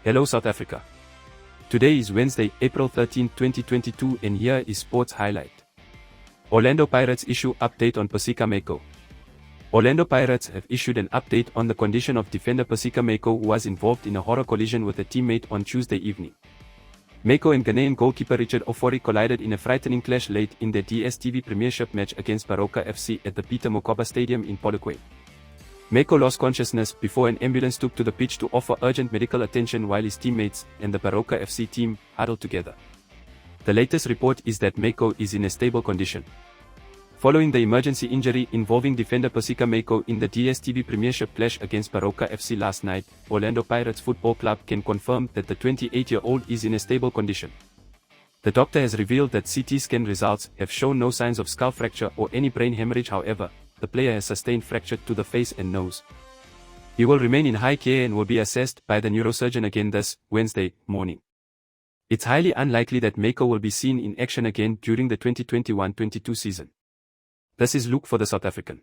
Hello South Africa. Today is Wednesday, April 13, 2022 and here is Sports Highlight. Orlando Pirates issue update on Paseka Mako. Orlando Pirates have issued an update on the condition of defender Paseka Mako, who was involved in a horror collision with a teammate on Tuesday evening. Mako and Ghanaian goalkeeper Richard Ofori collided in a frightening clash late in their DStv Premiership match against Paseka FC at the Peter Mokaba Stadium in Polokwane. Mako lost consciousness before an ambulance took to the pitch to offer urgent medical attention while his teammates and the Paseka FC team huddled together. The latest report is that Mako is in a stable condition. Following the emergency injury involving defender Paseka Mako in the DStv Premiership clash against Paseka FC last night, Orlando Pirates Football Club can confirm that the 28-year-old is in a stable condition. The doctor has revealed that CT scan results have shown no signs of skull fracture or any brain hemorrhage. However, the player has sustained fracture to the face and nose. He will remain in high care and will be assessed by the neurosurgeon again this Wednesday morning. It's highly unlikely that Mako will be seen in action again during the 2021-22 season. This is Luke for the South African.